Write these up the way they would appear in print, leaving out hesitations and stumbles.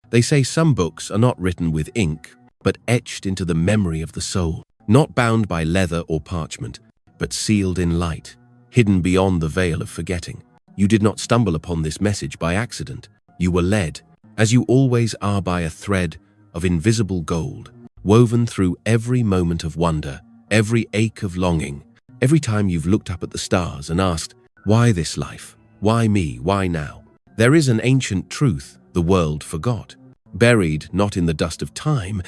They say some books are not written with ink, but etched into the memory of the soul, not bound by leather or parchment, but sealed in light, hidden beyond the veil of forgetting. You did not stumble upon this message by accident. You were led, as you always are, by a thread of invisible gold, woven through every moment of wonder, every ache of longing, every time you've looked up at the stars and asked, why this life? Why me? Why now? There is an ancient truth the world forgot, buried not in the dust of time,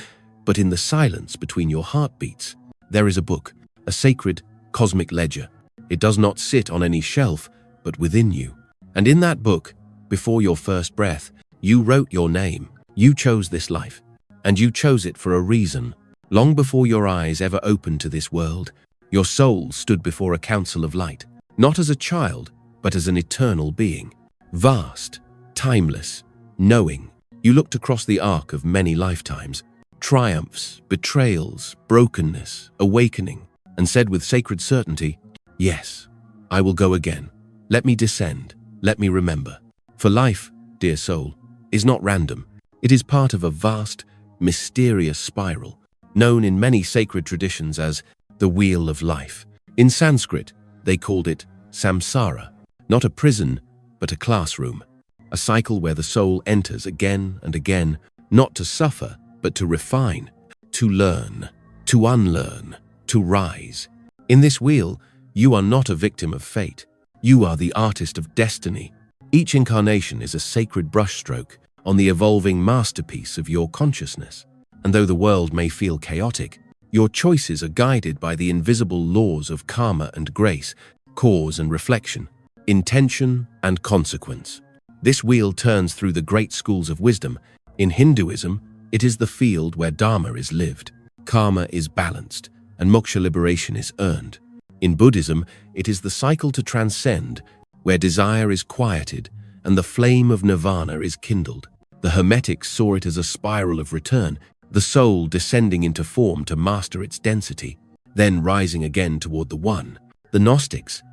but in the silence between your heartbeats. There is a book, a sacred cosmic ledger. It does not sit on any shelf, but within you. And in that book, before your first breath, you wrote your name. You chose this life, and you chose it for a reason. Long before your eyes ever opened to this world, your soul stood before a council of light, not as a child, but as an eternal being. Vast, timeless, knowing. You looked across the arc of many lifetimes, triumphs, betrayals, brokenness, awakening, and said with sacred certainty, yes, I will go again. Let me descend. Let me remember. For life, dear soul, is not random. It is part of a vast, mysterious spiral, known in many sacred traditions as the Wheel of Life. In Sanskrit, they called it samsara, not a prison, but a classroom, a cycle where the soul enters again and again, not to suffer, but to refine, to learn, to unlearn, to rise. In this wheel, you are not a victim of fate. You are the artist of destiny. Each incarnation is a sacred brushstroke on the evolving masterpiece of your consciousness. And though the world may feel chaotic, your choices are guided by the invisible laws of karma and grace, cause and reflection, intention and consequence. This wheel turns through the great schools of wisdom. In Hinduism, it is the field where dharma is lived, karma is balanced, and moksha liberation is earned. In Buddhism, it is the cycle to transcend, where desire is quieted and the flame of nirvana is kindled. The Hermetics saw it as a spiral of return, the soul descending into form to master its density, then rising again toward the One. The Gnostics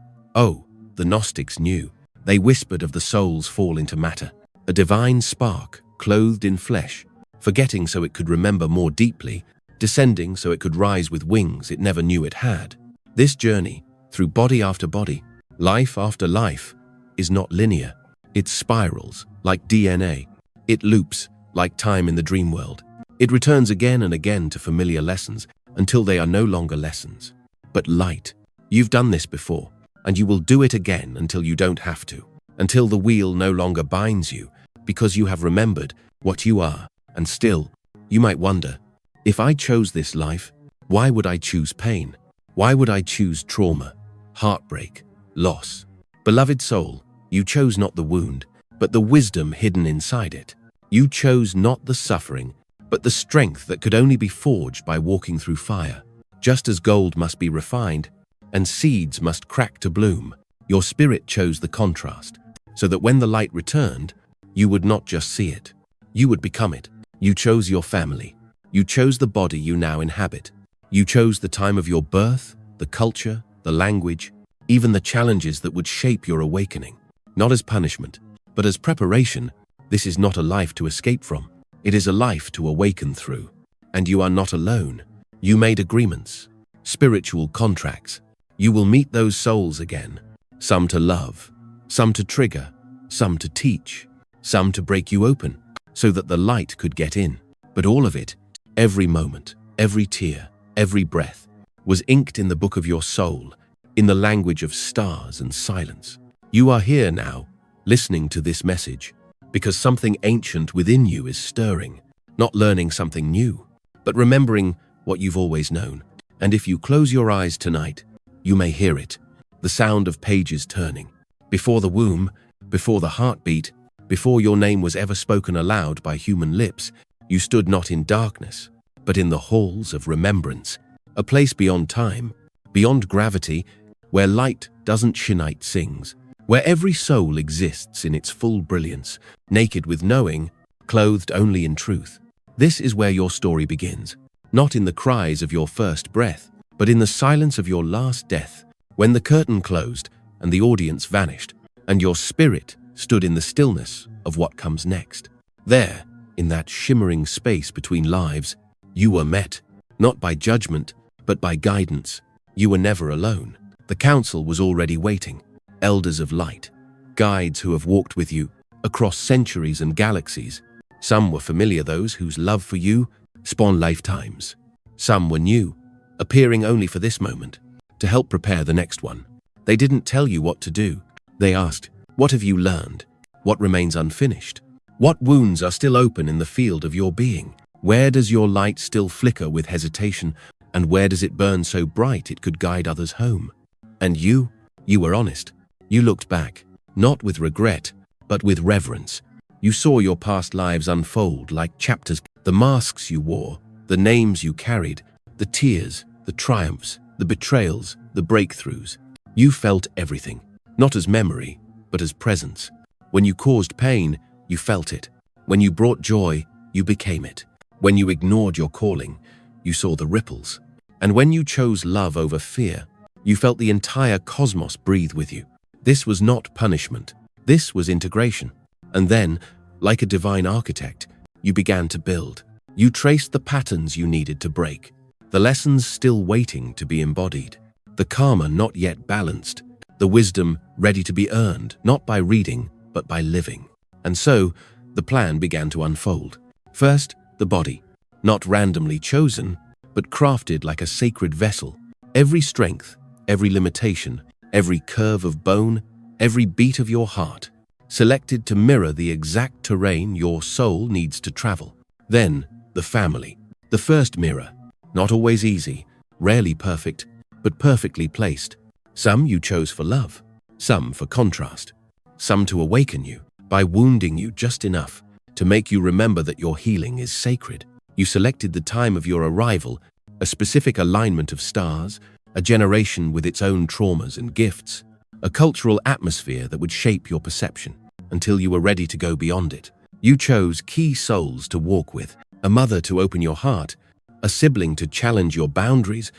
knew. They whispered of the soul's fall into matter, a divine spark clothed in flesh, forgetting so it could remember more deeply, descending so it could rise with wings it never knew it had. This journey, through body after body, life after life, is not linear. It spirals like DNA. It loops like time in the dream world. It returns again and again to familiar lessons until they are no longer lessons, but light. You've done this before, and you will do it again until you don't have to, until the wheel no longer binds you, because you have remembered what you are. And still, you might wonder, if I chose this life, why would I choose pain? Why would I choose trauma, heartbreak, loss? Beloved soul, you chose not the wound, but the wisdom hidden inside it. You chose not the suffering, but the strength that could only be forged by walking through fire. Just as gold must be refined, and seeds must crack to bloom, your spirit chose the contrast, so that when the light returned, you would not just see it, you would become it. You chose your family. You chose the body you now inhabit. You chose the time of your birth, the culture, the language, even the challenges that would shape your awakening. Not as punishment, but as preparation. This is not a life to escape from. It is a life to awaken through. And you are not alone. You made agreements, spiritual contracts. You will meet those souls again. Some to love, some to trigger, some to teach, some to break you open, so that the light could get in. But all of it, every moment, every tear, every breath, was inked in the book of your soul, in the language of stars and silence. You are here now, listening to this message, because something ancient within you is stirring, not learning something new, but remembering what you've always known. And if you close your eyes tonight, you may hear it, the sound of pages turning. Before the womb, before the heartbeat, before your name was ever spoken aloud by human lips, you stood not in darkness, but in the halls of remembrance, a place beyond time, beyond gravity, where light doesn't shine sings, where every soul exists in its full brilliance, naked with knowing, clothed only in truth. This is where your story begins, not in the cries of your first breath, but in the silence of your last death, when the curtain closed and the audience vanished, and your spirit stood in the stillness of what comes next. There, in that shimmering space between lives, you were met, not by judgment, but by guidance. You were never alone. The council was already waiting. Elders of light, guides who have walked with you across centuries and galaxies. Some were familiar, those whose love for you spawned lifetimes. Some were new, appearing only for this moment, to help prepare the next one. They didn't tell you what to do. They asked, what have you learned? What remains unfinished? What wounds are still open in the field of your being? Where does your light still flicker with hesitation, and where does it burn so bright it could guide others home? And you were honest. You looked back, not with regret, but with reverence. You saw your past lives unfold like chapters, the masks you wore, the names you carried, the tears, the triumphs, the betrayals, the breakthroughs. You felt everything, not as memory, but as presence. When you caused pain, you felt it. When you brought joy, you became it. When you ignored your calling, you saw the ripples. And when you chose love over fear, you felt the entire cosmos breathe with you. This was not punishment. This was integration. And then, like a divine architect, you began to build. You traced the patterns you needed to break, the lessons still waiting to be embodied, the karma not yet balanced, the wisdom ready to be earned, not by reading, but by living. And so, the plan began to unfold. First, the body, not randomly chosen, but crafted like a sacred vessel. Every strength, every limitation, every curve of bone, every beat of your heart, selected to mirror the exact terrain your soul needs to travel. Then, the family, the first mirror, not always easy, rarely perfect, but perfectly placed. Some you chose for love, some for contrast, some to awaken you by wounding you just enough to make you remember that your healing is sacred. You selected the time of your arrival, a specific alignment of stars, a generation with its own traumas and gifts, a cultural atmosphere that would shape your perception until you were ready to go beyond it. You chose key souls to walk with, a mother to open your heart, a sibling to challenge your boundaries,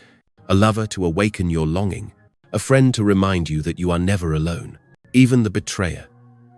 a lover to awaken your longing, a friend to remind you that you are never alone. Even the betrayer,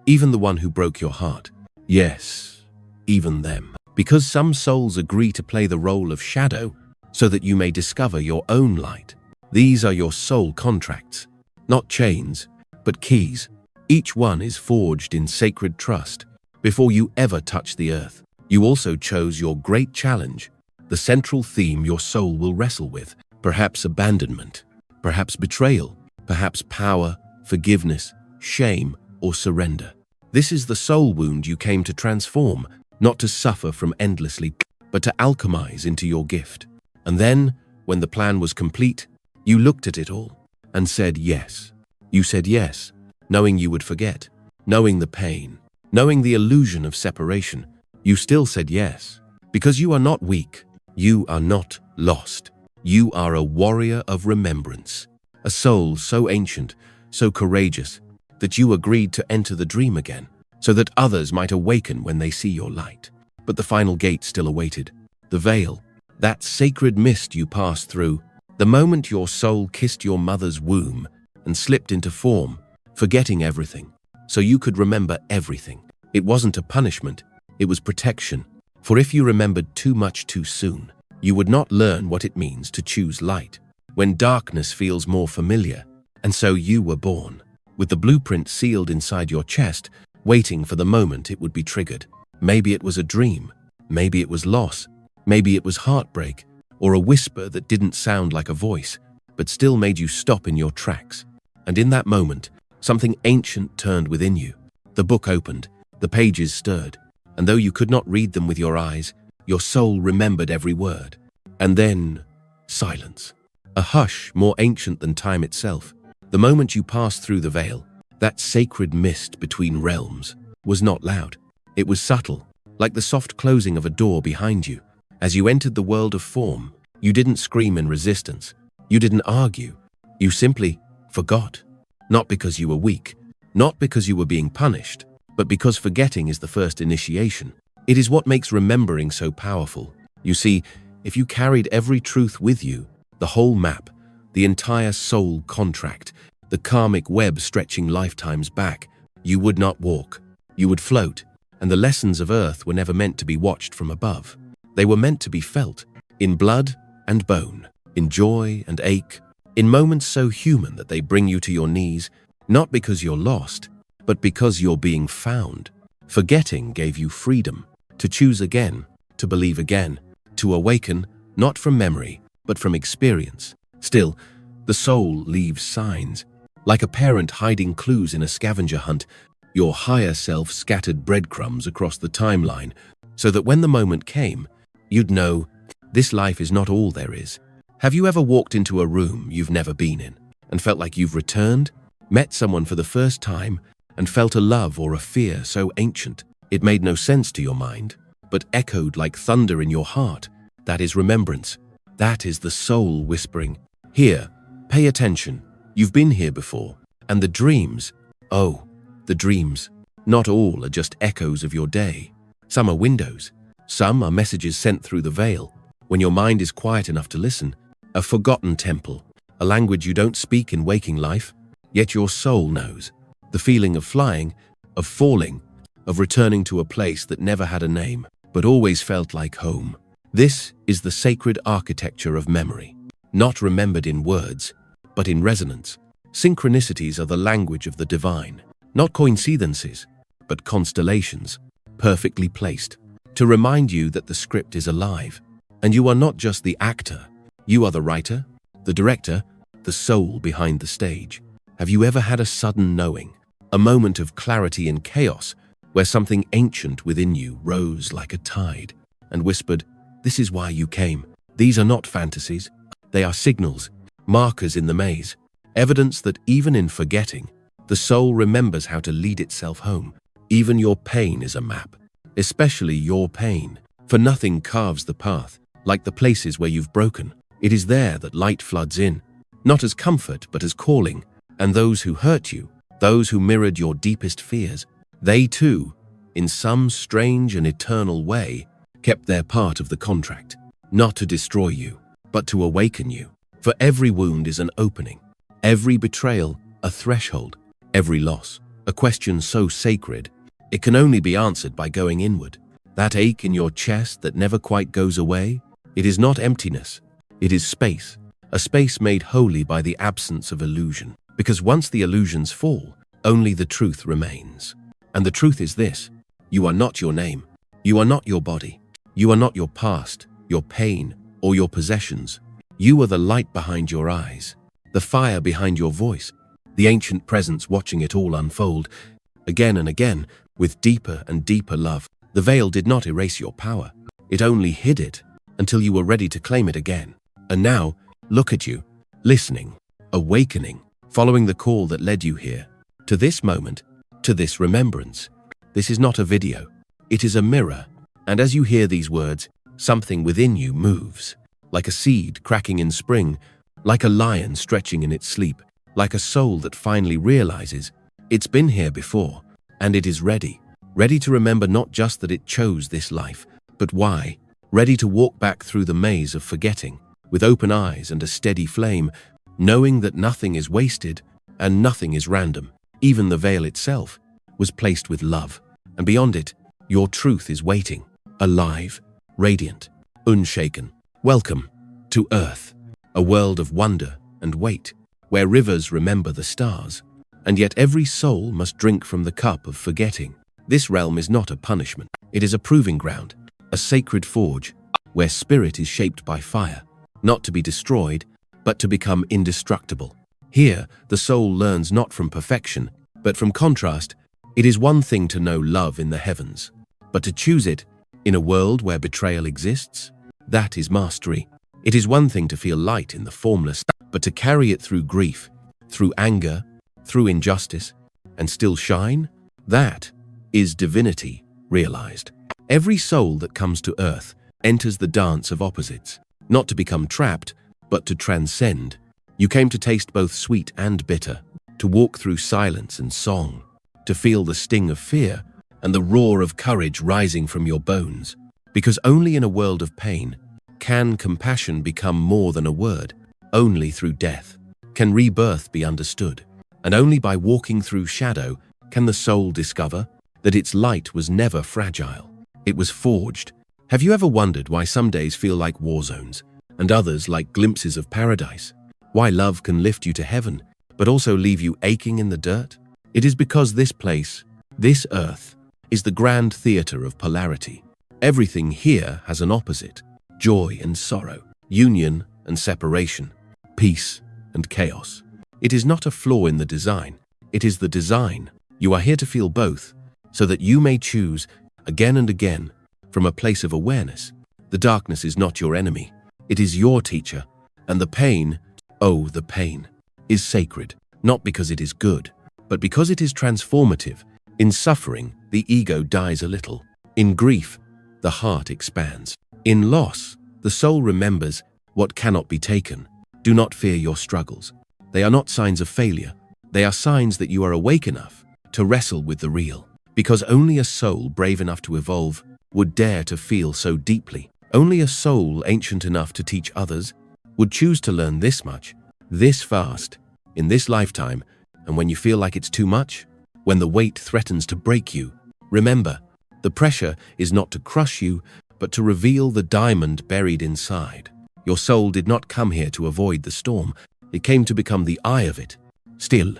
even the one who broke your heart. Yes, even them. Because some souls agree to play the role of shadow so that you may discover your own light. These are your soul contracts, not chains, but keys. Each one is forged in sacred trust before you ever touch the earth. You also chose your great challenge, the central theme your soul will wrestle with, perhaps abandonment, perhaps betrayal, perhaps power, forgiveness, shame, or surrender. This is the soul wound you came to transform, not to suffer from endlessly, but to alchemize into your gift. And then, when the plan was complete, you looked at it all and said yes. You said yes, knowing you would forget, knowing the pain, knowing the illusion of separation. You still said yes, because you are not weak. You are not lost. You are a warrior of remembrance, a soul so ancient, so courageous, that you agreed to enter the dream again, so that others might awaken when they see your light. But the final gate still awaited. The veil, that sacred mist you passed through, the moment your soul kissed your mother's womb and slipped into form, forgetting everything, so you could remember everything. It wasn't a punishment, it was protection. For if you remembered too much too soon, you would not learn what it means to choose light, when darkness feels more familiar. And so you were born, with the blueprint sealed inside your chest, waiting for the moment it would be triggered. Maybe it was a dream, maybe it was loss, maybe it was heartbreak, or a whisper that didn't sound like a voice, but still made you stop in your tracks. And in that moment, something ancient turned within you. The book opened, the pages stirred, and though you could not read them with your eyes, your soul remembered every word. And then, silence. A hush more ancient than time itself. The moment you passed through the veil, that sacred mist between realms, was not loud. It was subtle, like the soft closing of a door behind you. As you entered the world of form, you didn't scream in resistance. You didn't argue. You simply forgot. Not because you were weak, not because you were being punished, but because forgetting is the first initiation. It is what makes remembering so powerful. You see, if you carried every truth with you, the whole map, the entire soul contract, the karmic web stretching lifetimes back, you would not walk. You would float, and the lessons of earth were never meant to be watched from above. They were meant to be felt, in blood and bone, in joy and ache, in moments so human that they bring you to your knees, not because you're lost, but because you're being found. Forgetting gave you freedom, to choose again, to believe again, to awaken, not from memory, but from experience. Still, the soul leaves signs. Like a parent hiding clues in a scavenger hunt, your higher self scattered breadcrumbs across the timeline, so that when the moment came, you'd know, this life is not all there is. Have you ever walked into a room you've never been in, and felt like you've returned, met someone for the first time, and felt a love or a fear so ancient it made no sense to your mind, but echoed like thunder in your heart? That is remembrance. That is the soul whispering, "Here, pay attention. You've been here before." And the dreams, oh, the dreams, not all are just echoes of your day. Some are windows. Some are messages sent through the veil, when your mind is quiet enough to listen. A forgotten temple, a language you don't speak in waking life, yet your soul knows. The feeling of flying, of falling, of returning to a place that never had a name, but always felt like home. This is the sacred architecture of memory, not remembered in words, but in resonance. Synchronicities are the language of the divine, not coincidences, but constellations, perfectly placed, to remind you that the script is alive, and you are not just the actor, you are the writer, the director, the soul behind the stage. Have you ever had a sudden knowing, a moment of clarity in chaos, where something ancient within you rose like a tide and whispered, "This is why you came. These are not fantasies. They are signals, markers in the maze, evidence that even in forgetting, the soul remembers how to lead itself home." Even your pain is a map, especially your pain, for nothing carves the path like the places where you've broken. It is there that light floods in, not as comfort but as calling, and those who hurt you, those who mirrored your deepest fears, they too, in some strange and eternal way, kept their part of the contract, not to destroy you, but to awaken you. For every wound is an opening, every betrayal a threshold, every loss a question so sacred it can only be answered by going inward. That ache in your chest that never quite goes away, it is not emptiness, it is space, a space made holy by the absence of illusion. Because once the illusions fall, only the truth remains. And the truth is this: you are not your name, you are not your body, you are not your past, your pain, or your possessions. You are the light behind your eyes, the fire behind your voice, the ancient presence watching it all unfold, again and again, with deeper and deeper love. The veil did not erase your power, it only hid it until you were ready to claim it again. And now, look at you, listening, awakening, following the call that led you here, to this moment, to this remembrance. This is not a video, it is a mirror, and as you hear these words, something within you moves, like a seed cracking in spring, like a lion stretching in its sleep, like a soul that finally realizes it's been here before, and it is ready to remember not just that it chose this life, but why, ready to walk back through the maze of forgetting, with open eyes and a steady flame, knowing that nothing is wasted and nothing is random. Even the veil itself was placed with love, and beyond it, your truth is waiting, alive, radiant, unshaken. Welcome to Earth, a world of wonder and weight, where rivers remember the stars, and yet every soul must drink from the cup of forgetting. This realm is not a punishment, it is a proving ground, a sacred forge, where spirit is shaped by fire, not to be destroyed, but to become indestructible. Here, the soul learns not from perfection, but from contrast. It is one thing to know love in the heavens, but to choose it in a world where betrayal exists, that is mastery. It is one thing to feel light in the formless, but to carry it through grief, through anger, through injustice, and still shine, that is divinity realized. Every soul that comes to Earth enters the dance of opposites, not to become trapped, but to transcend. You came to taste both sweet and bitter, to walk through silence and song, to feel the sting of fear and the roar of courage rising from your bones. Because only in a world of pain can compassion become more than a word. Only through death can rebirth be understood. And only by walking through shadow can the soul discover that its light was never fragile. It was forged. Have you ever wondered why some days feel like war zones and others like glimpses of paradise? Why love can lift you to heaven, but also leave you aching in the dirt? It is because this place, this earth, is the grand theater of polarity. Everything here has an opposite: joy and sorrow, union and separation, peace and chaos. It is not a flaw in the design, it is the design. You are here to feel both, so that you may choose again and again from a place of awareness. The darkness is not your enemy, it is your teacher, and the pain, oh, the pain, is sacred, not because it is good, but because it is transformative. In suffering, the ego dies a little. In grief, the heart expands. In loss, the soul remembers what cannot be taken. Do not fear your struggles. They are not signs of failure. They are signs that you are awake enough to wrestle with the real. Because only a soul brave enough to evolve would dare to feel so deeply. Only a soul ancient enough to teach others would choose to learn this much, this fast, in this lifetime. And when you feel like it's too much, when the weight threatens to break you, remember, the pressure is not to crush you, but to reveal the diamond buried inside. Your soul did not come here to avoid the storm. It came to become the eye of it, still,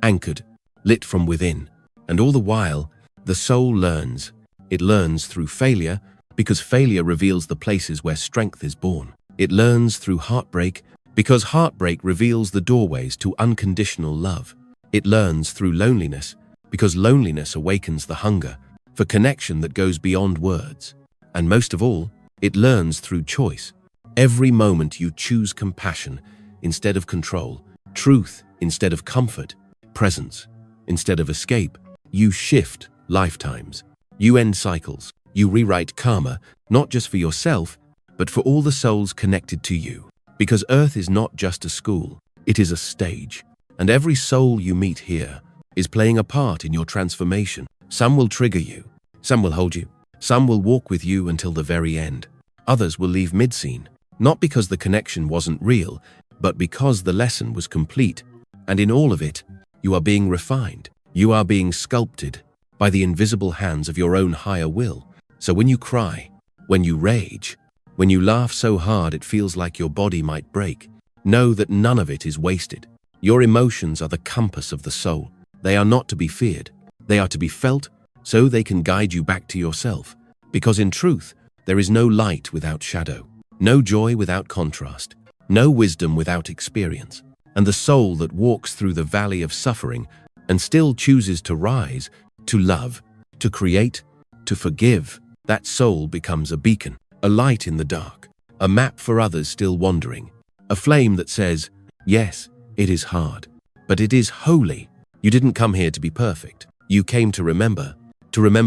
anchored, lit from within. And all the while, the soul learns. It learns through failure, because failure reveals the places where strength is born. It learns through heartbreak, because heartbreak reveals the doorways to unconditional love. It learns through loneliness, because loneliness awakens the hunger for connection that goes beyond words. And most of all, it learns through choice. Every moment you choose compassion instead of control, truth instead of comfort, presence instead of escape, you shift lifetimes. You end cycles. You rewrite karma, not just for yourself, but for all the souls connected to you. Because Earth is not just a school, it is a stage. And every soul you meet here is playing a part in your transformation. Some will trigger you, some will hold you, some will walk with you until the very end. Others will leave mid-scene, not because the connection wasn't real, but because the lesson was complete. And in all of it, you are being refined. You are being sculpted by the invisible hands of your own higher will. So when you cry, when you rage, when you laugh so hard it feels like your body might break, know that none of it is wasted. Your emotions are the compass of the soul. They are not to be feared. They are to be felt so they can guide you back to yourself. Because in truth, there is no light without shadow, no joy without contrast, no wisdom without experience. And the soul that walks through the valley of suffering and still chooses to rise, to love, to create, to forgive, that soul becomes a beacon, a light in the dark, a map for others still wandering, a flame that says, yes, it is hard, but it is holy. You didn't come here to be perfect. You came to remember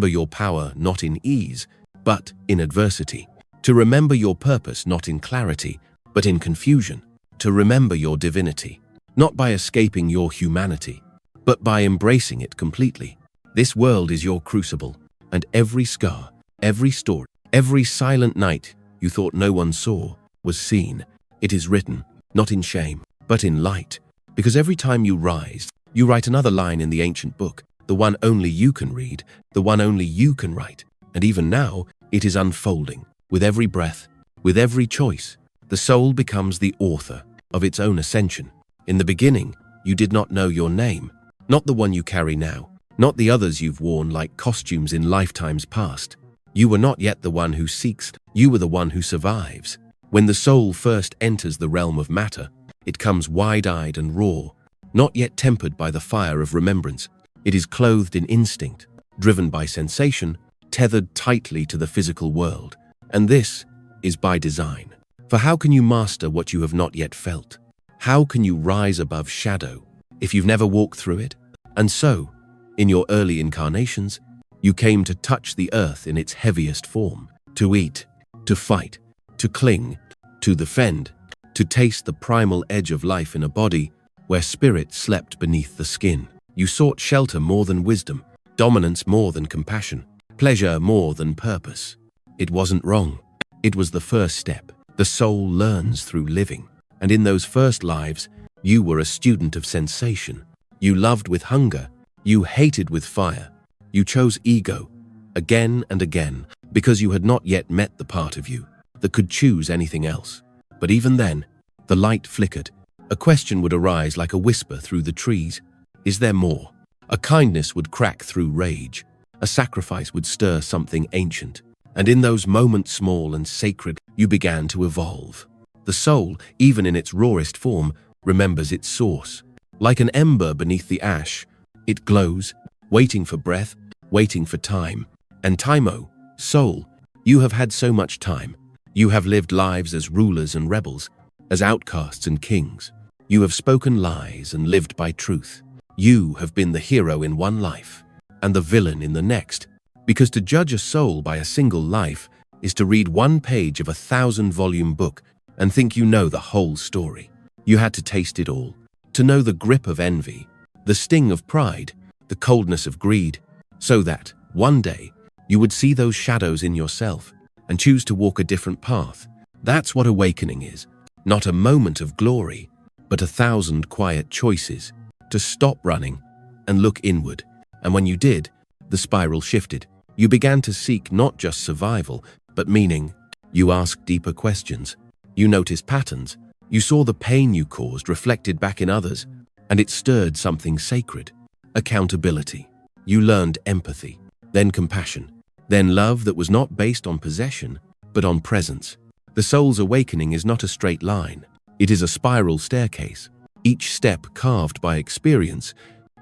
your power not in ease, but in adversity, to remember your purpose not in clarity, but in confusion, to remember your divinity, not by escaping your humanity, but by embracing it completely. This world is your crucible, and every scar, every story, every silent night you thought no one saw was seen. It is written, not in shame, but in light, because every time you rise, you write another line in the ancient book, the one only you can read, the one only you can write. And even now, it is unfolding. With every breath, with every choice, the soul becomes the author of its own ascension. In the beginning, you did not know your name, not the one you carry now, not the others you've worn like costumes in lifetimes past. You were not yet the one who seeks, you were the one who survives. When the soul first enters the realm of matter, it comes wide-eyed and raw, not yet tempered by the fire of remembrance. It is clothed in instinct, driven by sensation, tethered tightly to the physical world. And this is by design. For how can you master what you have not yet felt? How can you rise above shadow if you've never walked through it? And so, in your early incarnations, you came to touch the earth in its heaviest form, to eat, to fight, to cling, to defend, to taste the primal edge of life in a body where spirit slept beneath the skin. You sought shelter more than wisdom, dominance more than compassion, pleasure more than purpose. It wasn't wrong. It was the first step. The soul learns through living. And in those first lives, you were a student of sensation. You loved with hunger. You hated with fire. You chose ego, again and again, because you had not yet met the part of you that could choose anything else. But even then, the light flickered. A question would arise like a whisper through the trees. Is there more? A kindness would crack through rage. A sacrifice would stir something ancient. And in those moments small and sacred, you began to evolve. The soul, even in its rawest form, remembers its source. Like an ember beneath the ash, it glows, waiting for breath, waiting for time. And Taimo, soul, you have had so much time. You have lived lives as rulers and rebels, as outcasts and kings. You have spoken lies and lived by truth. You have been the hero in one life, and the villain in the next. Because to judge a soul by a single life is to read one page of a 1,000-volume book and think you know the whole story. You had to taste it all, to know the grip of envy, the sting of pride, the coldness of greed, so that, one day, you would see those shadows in yourself and choose to walk a different path. That's what awakening is. Not a moment of glory, but 1,000 quiet choices to stop running and look inward. And when you did, the spiral shifted. You began to seek not just survival, but meaning. You asked deeper questions. You noticed patterns. You saw the pain you caused reflected back in others, and it stirred something sacred. Accountability. You learned empathy, then compassion, then love that was not based on possession, but on presence. The soul's awakening is not a straight line. It is a spiral staircase, each step carved by experience,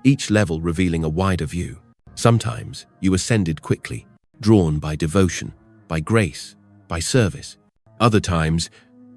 each level revealing a wider view. Sometimes you ascended quickly, drawn by devotion, by grace, by service. Other times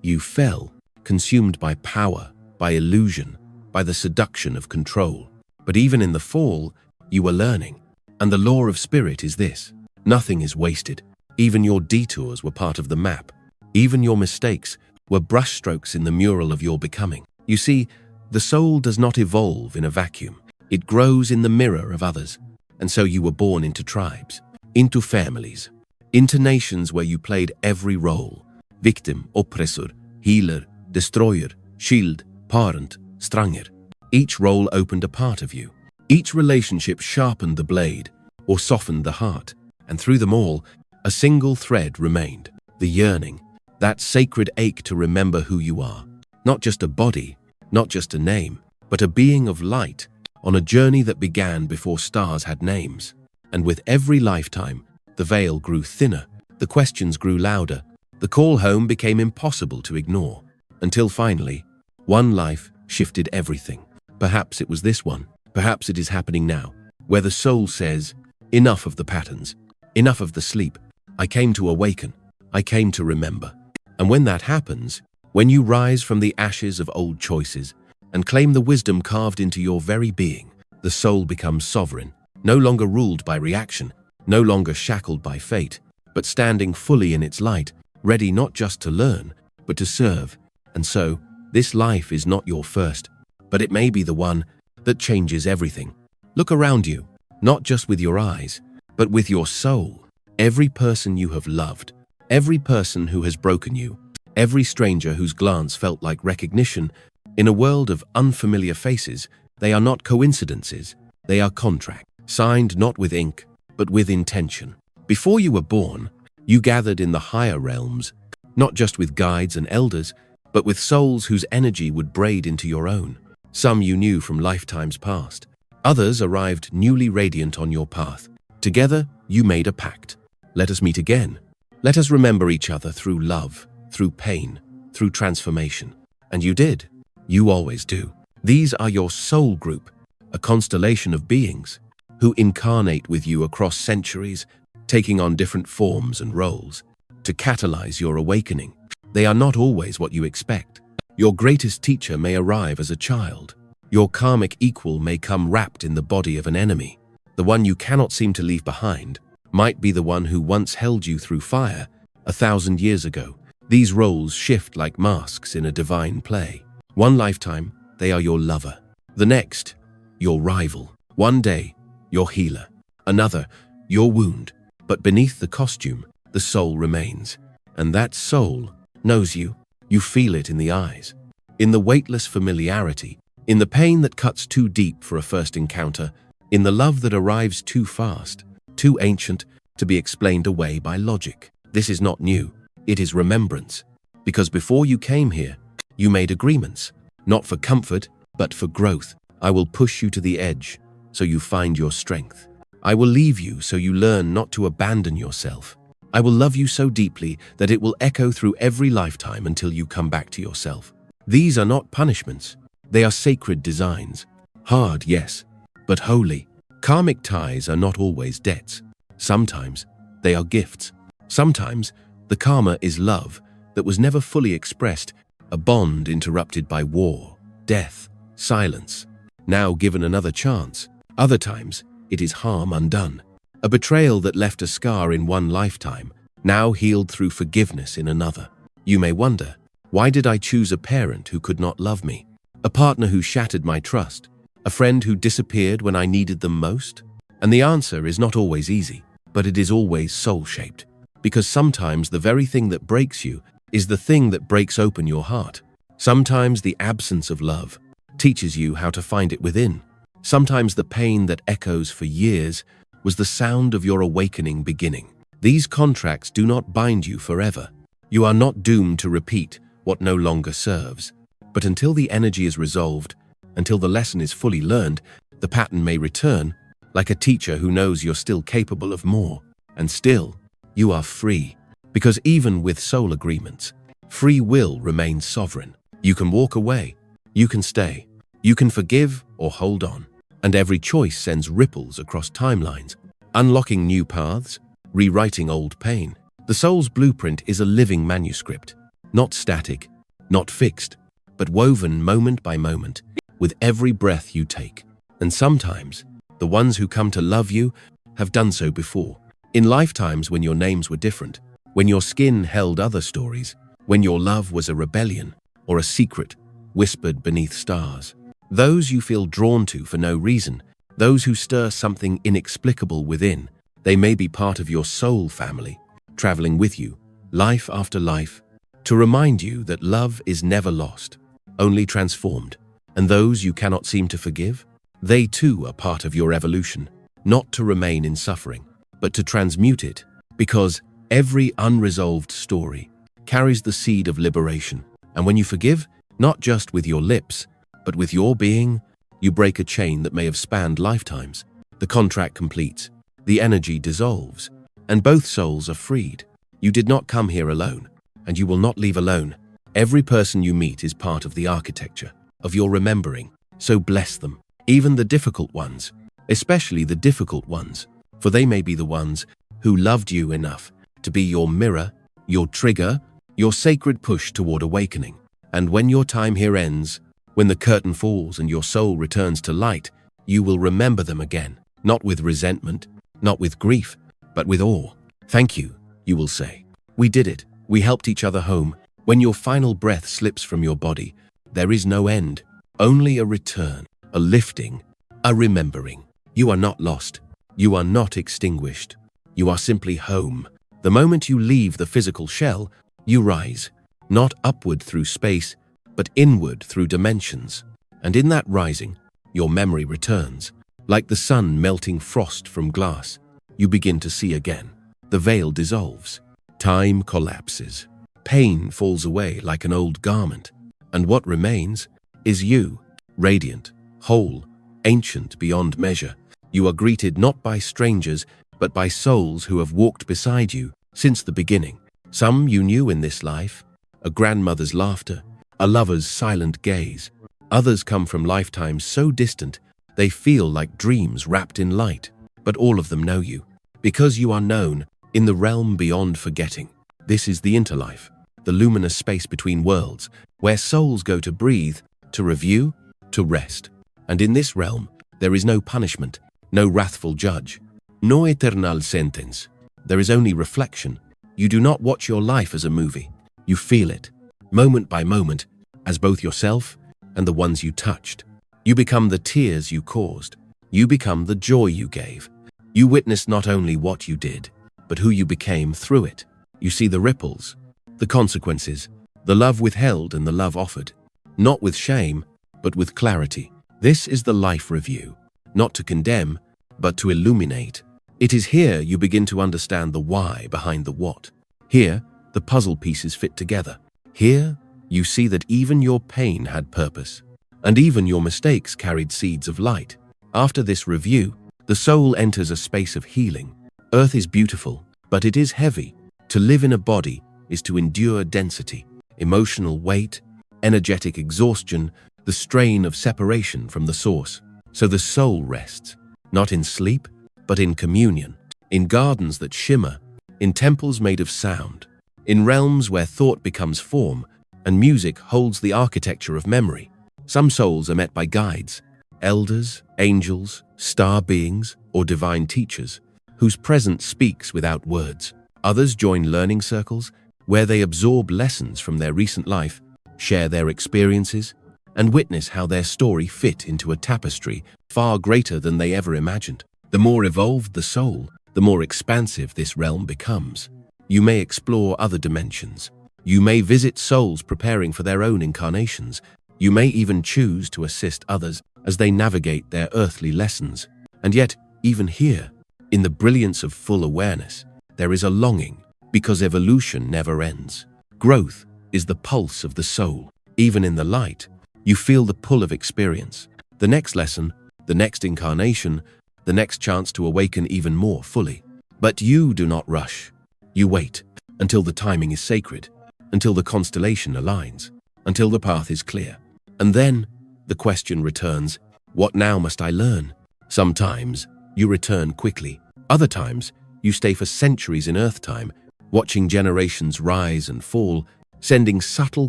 you fell, consumed by power, by illusion, by the seduction of control. But even in the fall, you were learning. And the law of spirit is this: nothing is wasted. Even your detours were part of the map. Even your mistakes were brushstrokes in the mural of your becoming. You see, the soul does not evolve in a vacuum. It grows in the mirror of others. And so you were born into tribes, into families, into nations where you played every role: victim, oppressor, healer, destroyer, shield, parent, stranger. Each role opened a part of you. Each relationship sharpened the blade or softened the heart. And through them all, a single thread remained: the yearning, that sacred ache to remember who you are. Not just a body, not just a name, but a being of light, on a journey that began before stars had names. And with every lifetime, the veil grew thinner, the questions grew louder, the call home became impossible to ignore, until finally, one life shifted everything. Perhaps it was this one, perhaps it is happening now, where the soul says, enough of the patterns, enough of the sleep. I came to awaken, I came to remember. And when that happens, when you rise from the ashes of old choices and claim the wisdom carved into your very being, the soul becomes sovereign, no longer ruled by reaction, no longer shackled by fate, but standing fully in its light, ready not just to learn, but to serve. And so, this life is not your first, but it may be the one that changes everything. Look around you, not just with your eyes, but with your soul. Every person you have loved, every person who has broken you, every stranger whose glance felt like recognition. In a world of unfamiliar faces, they are not coincidences, they are contracts, signed not with ink, but with intention. Before you were born, you gathered in the higher realms, not just with guides and elders, but with souls whose energy would braid into your own. Some you knew from lifetimes past. Others arrived newly radiant on your path. Together, you made a pact. Let us meet again. Let us remember each other through love, through pain, through transformation. And you did. You always do. These are your soul group, a constellation of beings who incarnate with you across centuries, taking on different forms and roles to catalyze your awakening. They are not always what you expect. Your greatest teacher may arrive as a child. Your karmic equal may come wrapped in the body of an enemy. The one you cannot seem to leave behind might be the one who once held you through fire 1,000 years ago. These roles shift like masks in a divine play. One lifetime, they are your lover. The next, your rival. One day, your healer. Another, your wound. But beneath the costume, the soul remains. And that soul knows you. You feel it in the eyes, in the weightless familiarity, in the pain that cuts too deep for a first encounter, in the love that arrives too fast, too ancient to be explained away by logic. This is not new, it is remembrance. Because before you came here, you made agreements, not for comfort, but for growth. I will push you to the edge, so you find your strength. I will leave you so you learn not to abandon yourself. I will love you so deeply that it will echo through every lifetime until you come back to yourself. These are not punishments, they are sacred designs. Hard, yes, but holy. Karmic ties are not always debts. Sometimes they are gifts. Sometimes the karma is love that was never fully expressed, a bond interrupted by war, death, silence, now given another chance. Other times, it is harm undone, a betrayal that left a scar in one lifetime, now healed through forgiveness in another. You may wonder, why did I choose a parent who could not love me? A partner who shattered my trust? A friend who disappeared when I needed them most? And the answer is not always easy, but it is always soul-shaped. Because sometimes the very thing that breaks you is the thing that breaks open your heart. Sometimes the absence of love teaches you how to find it within. Sometimes the pain that echoes for years was the sound of your awakening beginning. These contracts do not bind you forever. You are not doomed to repeat what no longer serves. But until the energy is resolved, until the lesson is fully learned, the pattern may return, like a teacher who knows you're still capable of more. And still, you are free. Because even with soul agreements, free will remains sovereign. You can walk away, you can stay, you can forgive or hold on. And every choice sends ripples across timelines, unlocking new paths, rewriting old pain. The soul's blueprint is a living manuscript, not static, not fixed, but woven moment by moment, with every breath you take. And sometimes, the ones who come to love you have done so before, in lifetimes when your names were different, when your skin held other stories, when your love was a rebellion or a secret whispered beneath stars. Those you feel drawn to for no reason, those who stir something inexplicable within, they may be part of your soul family, traveling with you, life after life, to remind you that love is never lost, only transformed. And those you cannot seem to forgive, they too are part of your evolution, not to remain in suffering, but to transmute it, because every unresolved story carries the seed of liberation. And when you forgive, not just with your lips, but with your being, you break a chain that may have spanned lifetimes. The contract completes, the energy dissolves, and both souls are freed. You did not come here alone, and you will not leave alone. Every person you meet is part of the architecture of your remembering, so bless them, even the difficult ones, especially the difficult ones, for they may be the ones who loved you enough to be your mirror, your trigger, your sacred push toward awakening. And when your time here ends, when the curtain falls and your soul returns to light, you will remember them again, not with resentment, not with grief, but with awe. Thank you, you will say. We did it. We helped each other home. When your final breath slips from your body, there is no end, only a return, a lifting, a remembering. You are not lost. You are not extinguished. You are simply home. The moment you leave the physical shell, you rise, not upward through space, but inward through dimensions. And in that rising, your memory returns. Like the sun melting frost from glass, you begin to see again. The veil dissolves. Time collapses. Pain falls away like an old garment. And what remains is you, radiant, whole, ancient beyond measure. You are greeted not by strangers, but by souls who have walked beside you since the beginning. Some you knew in this life, a grandmother's laughter, a lover's silent gaze. Others come from lifetimes so distant, they feel like dreams wrapped in light. But all of them know you, because you are known in the realm beyond forgetting. This is the interlife, the luminous space between worlds, where souls go to breathe, to review, to rest. And in this realm, there is no punishment, no wrathful judge, no eternal sentence. There is only reflection. You do not watch your life as a movie. You feel it, moment by moment, as both yourself and the ones you touched. You become the tears you caused. You become the joy you gave. You witness not only what you did, but who you became through it. You see the ripples, the consequences, the love withheld and the love offered, not with shame, but with clarity. This is the life review, not to condemn, but to illuminate. It is here you begin to understand the why behind the what. Here, the puzzle pieces fit together. Here, you see that even your pain had purpose, and even your mistakes carried seeds of light. After this review, the soul enters a space of healing. Earth is beautiful, but it is heavy. To live in a body is to endure density, emotional weight, energetic exhaustion, the strain of separation from the source. So the soul rests, not in sleep, but in communion, in gardens that shimmer, in temples made of sound, in realms where thought becomes form and music holds the architecture of memory. Some souls are met by guides, elders, angels, star beings, or divine teachers, whose presence speaks without words. Others join learning circles where they absorb lessons from their recent life, share their experiences, and witness how their story fit into a tapestry far greater than they ever imagined. The more evolved the soul, the more expansive this realm becomes. You may explore other dimensions. You may visit souls preparing for their own incarnations. You may even choose to assist others as they navigate their earthly lessons. And yet, even here, in the brilliance of full awareness, there is a longing, because evolution never ends. Growth is the pulse of the soul. Even in the light, you feel the pull of experience. The next lesson, the next incarnation, the next chance to awaken even more fully. But you do not rush. You wait until the timing is sacred, until the constellation aligns, until the path is clear. And then the question returns, what now must I learn? Sometimes you return quickly. Other times you stay for centuries in Earth time, watching generations rise and fall, sending subtle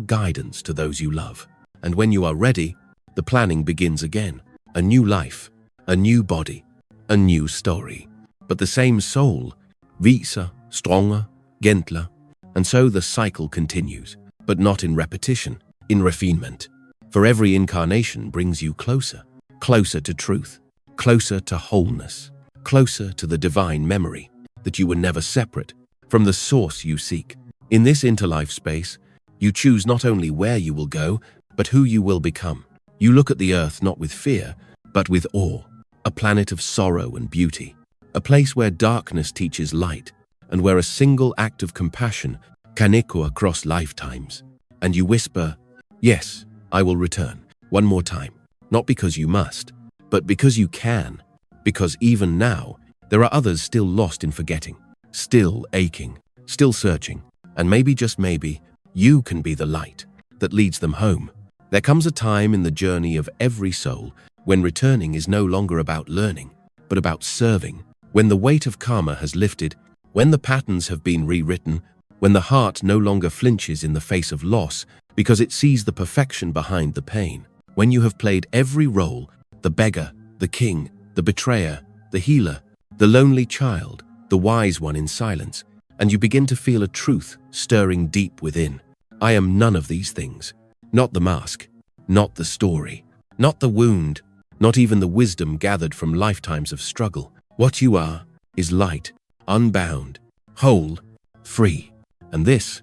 guidance to those you love. And when you are ready, the planning begins again. A new life, a new body, a new story. But the same soul, wiser, stronger, gentler. And so the cycle continues, but not in repetition, in refinement. For every incarnation brings you closer, closer to truth, closer to wholeness, closer to the divine memory that you were never separate from the source you seek. In this interlife space, you choose not only where you will go, but who you will become. You look at the earth not with fear, but with awe, a planet of sorrow and beauty, a place where darkness teaches light, and where a single act of compassion can echo across lifetimes. And you whisper, yes, I will return, one more time, not because you must, but because you can, because even now, there are others still lost in forgetting, still aching, still searching, and maybe, just maybe, you can be the light that leads them home. There comes a time in the journey of every soul when returning is no longer about learning, but about serving, when the weight of karma has lifted, when the patterns have been rewritten, when the heart no longer flinches in the face of loss because it sees the perfection behind the pain, when you have played every role, the beggar, the king, the betrayer, the healer, the lonely child, the wise one in silence, and you begin to feel a truth stirring deep within. I am none of these things. Not the mask, not the story, not the wound, not even the wisdom gathered from lifetimes of struggle. What you are is light, unbound, whole, free. And this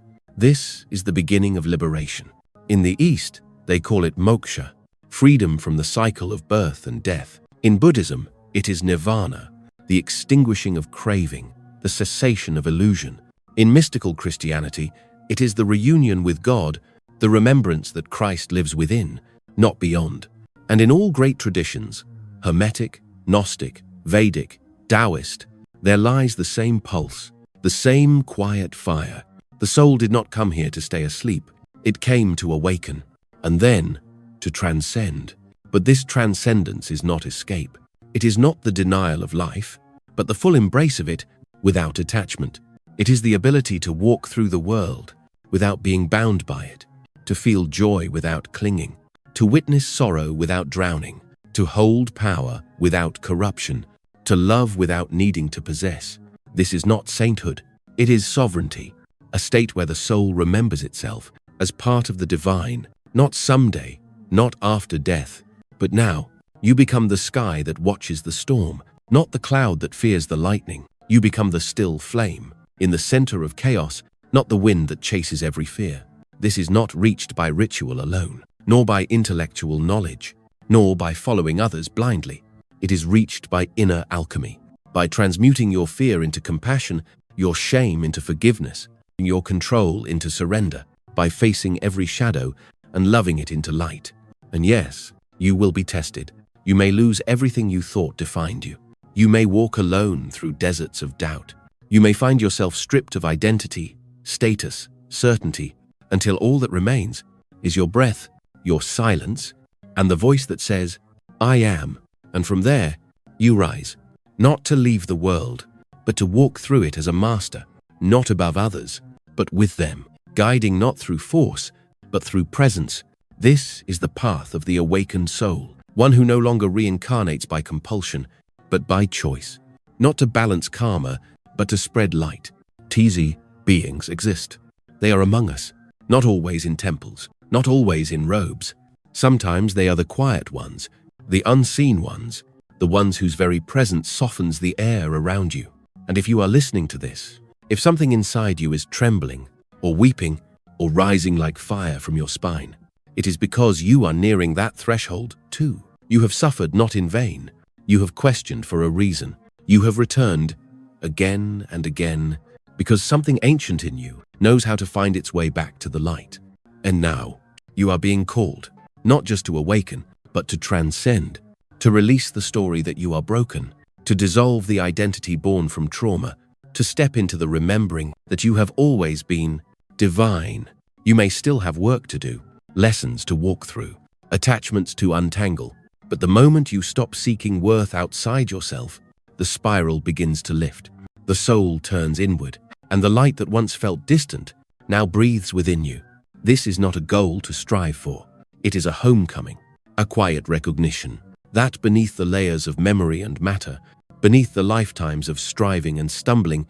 is the beginning of liberation. In the East, they call it moksha, freedom from the cycle of birth and death. In Buddhism, it is nirvana, the extinguishing of craving, the cessation of illusion. In mystical Christianity, it is the reunion with God, the remembrance that Christ lives within, not beyond. And in all great traditions, Hermetic, Gnostic, Vedic, Taoist, there lies the same pulse, the same quiet fire. The soul did not come here to stay asleep. It came to awaken, and then to transcend. But this transcendence is not escape. It is not the denial of life, but the full embrace of it without attachment. It is the ability to walk through the world without being bound by it, to feel joy without clinging, to witness sorrow without drowning, to hold power without corruption, to love without needing to possess. This is not sainthood, it is sovereignty, a state where the soul remembers itself as part of the divine, not someday, not after death, but now. You become the sky that watches the storm, not the cloud that fears the lightning. You become the still flame, in the center of chaos, not the wind that chases every fear. This is not reached by ritual alone, nor by intellectual knowledge, nor by following others blindly. It is reached by inner alchemy, by transmuting your fear into compassion, your shame into forgiveness, your control into surrender, by facing every shadow and loving it into light. And yes, you will be tested. You may lose everything you thought defined you. You may walk alone through deserts of doubt. You may find yourself stripped of identity, status, certainty, until all that remains is your breath, your silence, and the voice that says, I am. And from there, you rise, not to leave the world, but to walk through it as a master, not above others, but with them, guiding not through force, but through presence. This is the path of the awakened soul, one who no longer reincarnates by compulsion, but by choice, not to balance karma, but to spread light. TZ beings exist. They are among us, not always in temples, not always in robes. Sometimes they are the quiet ones, the unseen ones, the ones whose very presence softens the air around you. And if you are listening to this, if something inside you is trembling, or weeping, or rising like fire from your spine, it is because you are nearing that threshold too. You have suffered not in vain. You have questioned for a reason. You have returned again and again because something ancient in you knows how to find its way back to the light. And now you are being called, not just to awaken, but to transcend, to release the story that you are broken, to dissolve the identity born from trauma, to step into the remembering that you have always been divine. You may still have work to do, lessons to walk through, attachments to untangle, but the moment you stop seeking worth outside yourself, the spiral begins to lift. The soul turns inward, and the light that once felt distant now breathes within you. This is not a goal to strive for. It is a homecoming, a quiet recognition that beneath the layers of memory and matter, beneath the lifetimes of striving and stumbling,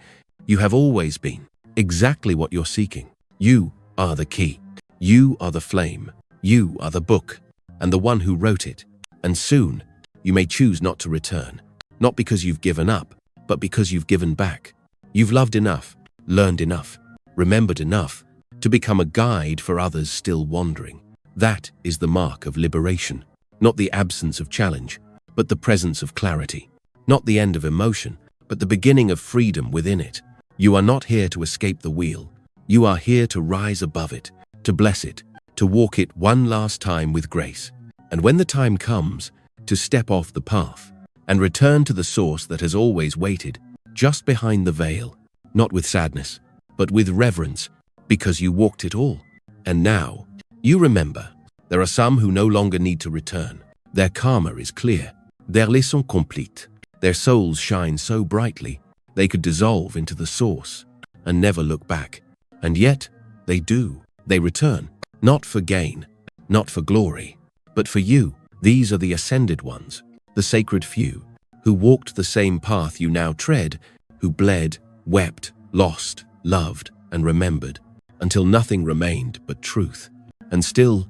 you have always been exactly what you're seeking. You are the key. You are the flame. You are the book, and the one who wrote it. And soon, you may choose not to return, not because you've given up, but because you've given back. You've loved enough, learned enough, remembered enough to become a guide for others still wandering. That is the mark of liberation, not the absence of challenge, but the presence of clarity, not the end of emotion, but the beginning of freedom within it. You are not here to escape the wheel. You are here to rise above it, to bless it, to walk it one last time with grace. And when the time comes, to step off the path and return to the source that has always waited, just behind the veil, not with sadness, but with reverence, because you walked it all. And now, you remember, there are some who no longer need to return. Their karma is clear, their leçon complete. Their souls shine so brightly, they could dissolve into the source and never look back. And yet, they do. They return, not for gain, not for glory, but for you. These are the ascended ones, the sacred few, who walked the same path you now tread, who bled, wept, lost, loved, and remembered, until nothing remained but truth. And still,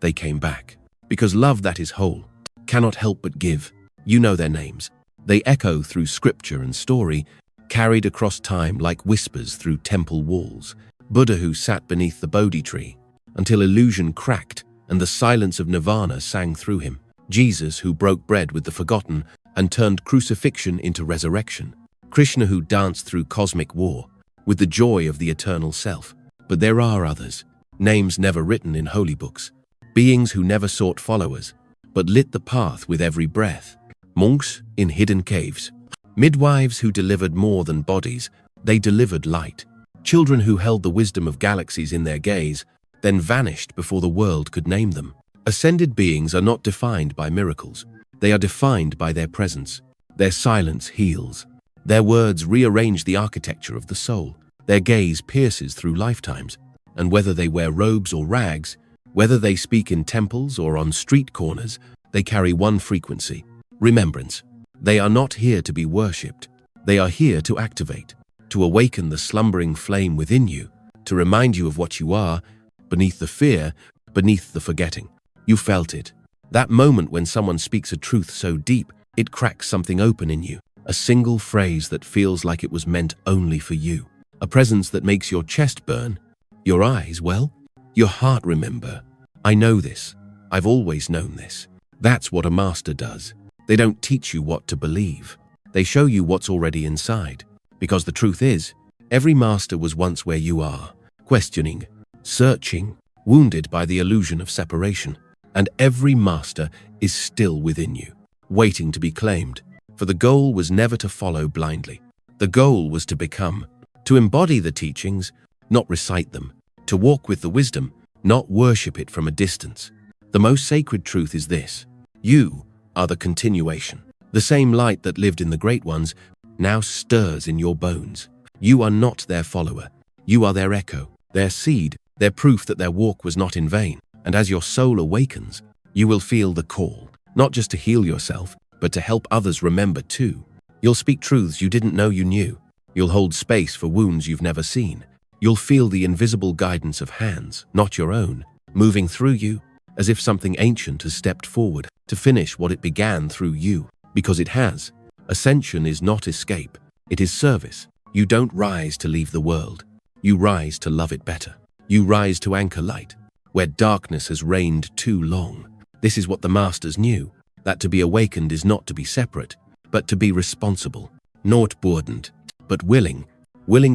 they came back, because love that is whole cannot help but give. You know their names. They echo through scripture and story, carried across time like whispers through temple walls. Buddha who sat beneath the Bodhi tree, until illusion cracked and the silence of nirvana sang through him. Jesus who broke bread with the forgotten and turned crucifixion into resurrection. Krishna who danced through cosmic war with the joy of the eternal self. But there are others, names never written in holy books, beings who never sought followers, but lit the path with every breath. Monks in hidden caves, midwives who delivered more than bodies, they delivered light. Children who held the wisdom of galaxies in their gaze, then vanished before the world could name them. Ascended beings are not defined by miracles. They are defined by their presence. Their silence heals. Their words rearrange the architecture of the soul. Their gaze pierces through lifetimes. And whether they wear robes or rags, whether they speak in temples or on street corners, they carry one frequency: remembrance. They are not here to be worshipped. They are here to activate, to awaken the slumbering flame within you, to remind you of what you are, beneath the fear, beneath the forgetting. You felt it. That moment when someone speaks a truth so deep, it cracks something open in you. A single phrase that feels like it was meant only for you. A presence that makes your chest burn. Your eyes, well, your heart remember. I know this. I've always known this. That's what a master does. They don't teach you what to believe. They show you what's already inside. Because the truth is, every master was once where you are, questioning, searching, wounded by the illusion of separation. And every master is still within you, waiting to be claimed. For the goal was never to follow blindly. The goal was to become, to embody the teachings, not recite them, to walk with the wisdom, not worship it from a distance. The most sacred truth is this: you are the continuation. The same light that lived in the great ones now stirs in your bones. You are not their follower. You are their echo, their seed, their proof that their walk was not in vain. And as your soul awakens, you will feel the call, not just to heal yourself, but to help others remember too. You'll speak truths you didn't know you knew. You'll hold space for wounds you've never seen. You'll feel the invisible guidance of hands, not your own, moving through you, as if something ancient has stepped forward to finish what it began through you. Because it has. Ascension is not escape. It is service. You don't rise to leave the world. You rise to love it better. You rise to anchor light, where darkness has reigned too long. This is what the masters knew, that to be awakened is not to be separate, but to be responsible, not burdened, but willing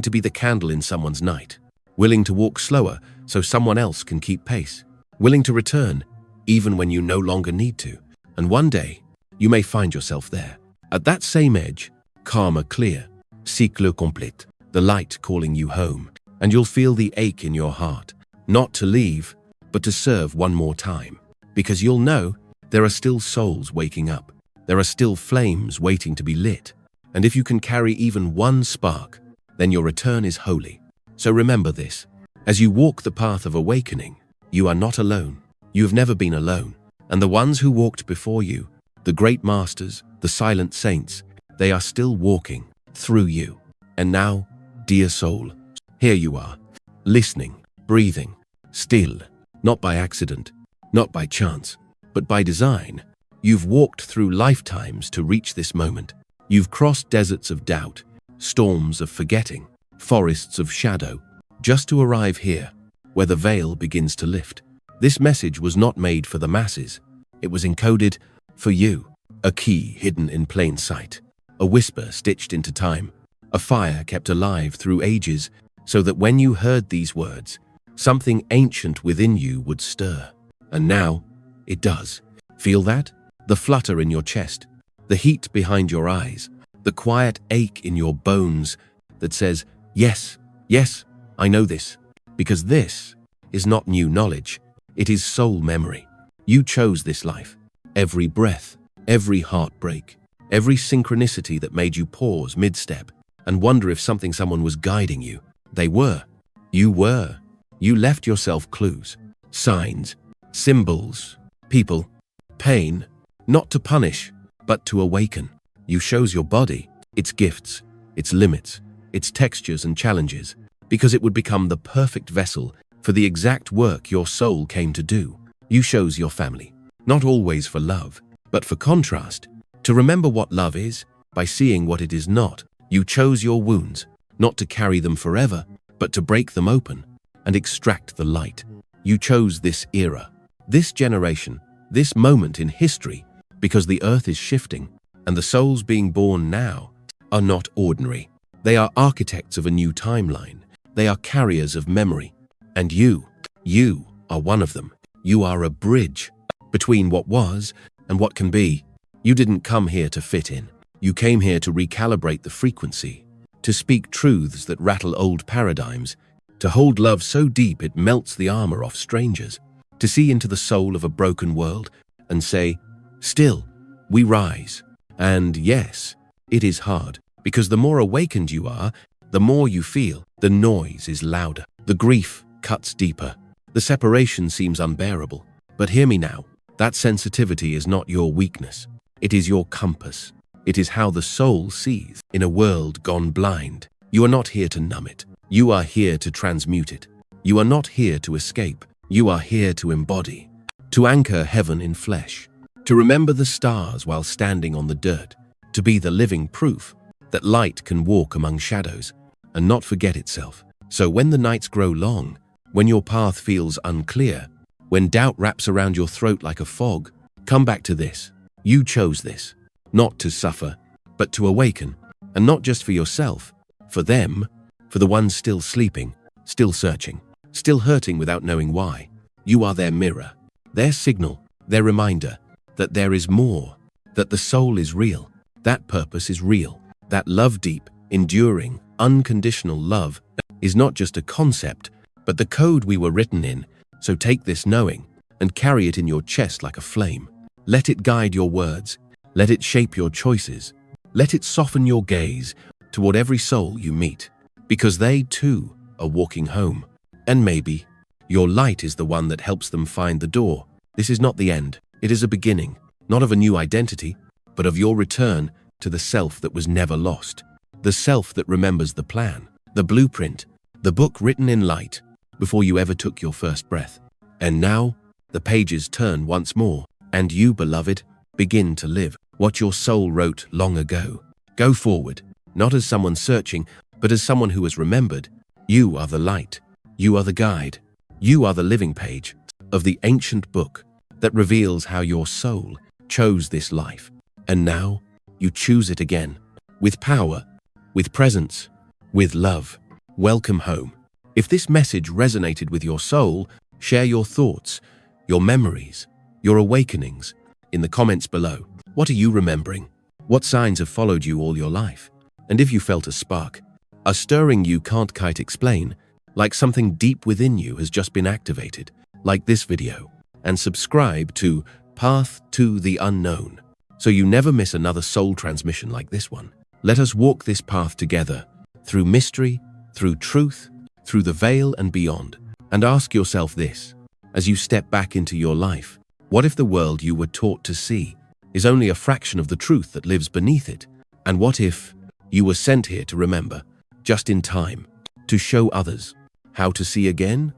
to be the candle in someone's night, willing to walk slower so someone else can keep pace, willing to return even when you no longer need to. And one day, you may find yourself there, at that same edge, calmer, clear, cycle complete, the light calling you home, and you'll feel the ache in your heart, not to leave, but to serve one more time, because you'll know there are still souls waking up, there are still flames waiting to be lit, and if you can carry even one spark, then your return is holy. So remember this, as you walk the path of awakening, you are not alone. You have never been alone, and the ones who walked before you, the great masters, the silent saints, they are still walking through you. And now, dear soul, here you are, listening, breathing, still, not by accident, not by chance, but by design. You've walked through lifetimes to reach this moment. You've crossed deserts of doubt, storms of forgetting, forests of shadow, just to arrive here, where the veil begins to lift. This message was not made for the masses. It was encoded for you, a key hidden in plain sight, a whisper stitched into time, a fire kept alive through ages, so that when you heard these words, something ancient within you would stir. And now, it does. Feel that? The flutter in your chest, the heat behind your eyes, the quiet ache in your bones that says, yes, yes, I know this. Because this is not new knowledge, it is soul memory. You chose this life. Every breath, every heartbreak, every synchronicity that made you pause mid-step and wonder if someone was guiding you. They were. You were. You left yourself clues, signs, symbols, people, pain, not to punish, but to awaken. You chose your body, its gifts, its limits, its textures and challenges, because it would become the perfect vessel for the exact work your soul came to do. You chose your family, not always for love, but for contrast, to remember what love is by seeing what it is not. You chose your wounds, not to carry them forever, but to break them open and extract the light. You chose this era, this generation, this moment in history, because the earth is shifting and the souls being born now are not ordinary. They are architects of a new timeline. They are carriers of memory. And you are one of them. You are a bridge between what was and what can be. You didn't come here to fit in. You came here to recalibrate the frequency, to speak truths that rattle old paradigms, to hold love so deep it melts the armor off strangers, to see into the soul of a broken world and say, still, we rise. And yes, it is hard, because the more awakened you are, the more you feel. The noise is louder. The grief cuts deeper. The separation seems unbearable. But hear me now. That sensitivity is not your weakness. It is your compass. It is how the soul sees in a world gone blind. You are not here to numb it. You are here to transmute it. You are not here to escape. You are here to embody, to anchor heaven in flesh, to remember the stars while standing on the dirt, to be the living proof that light can walk among shadows and not forget itself. So when the nights grow long, when your path feels unclear, when doubt wraps around your throat like a fog, come back to this. You chose this. not to suffer, but to awaken, and not just for yourself, for them, for the ones still sleeping, still searching, still hurting without knowing why. You are their mirror, their signal, their reminder that there is more, that the soul is real, that purpose is real, that love deep, enduring, unconditional love is not just a concept, but the code we were written in. So take this knowing and carry it in your chest like a flame. Let it guide your words. Let it shape your choices. Let it soften your gaze toward every soul you meet, because they too are walking home. And maybe your light is the one that helps them find the door. This is not the end. It is a beginning, not of a new identity, but of your return to the self that was never lost. The self that remembers the plan, the blueprint, the book written in light before you ever took your first breath. And now, the pages turn once more, and you, beloved, begin to live what your soul wrote long ago. Go forward, not as someone searching, but as someone who has remembered. You are the light. You are the guide. You are the living page of the ancient book that reveals how your soul chose this life. And now, you choose it again, with power, with presence, with love. Welcome home. If this message resonated with your soul, share your thoughts, your memories, your awakenings in the comments below. What are you remembering? What signs have followed you all your life? And if you felt a spark, a stirring you can't quite explain, like something deep within you has just been activated, like this video, and subscribe to Path to the Unknown, so you never miss another soul transmission like this one. Let us walk this path together, through mystery, through truth, through the veil and beyond. And ask yourself this, as you step back into your life: what if the world you were taught to see is only a fraction of the truth that lives beneath it? And what if you were sent here to remember, just in time, to show others how to see again?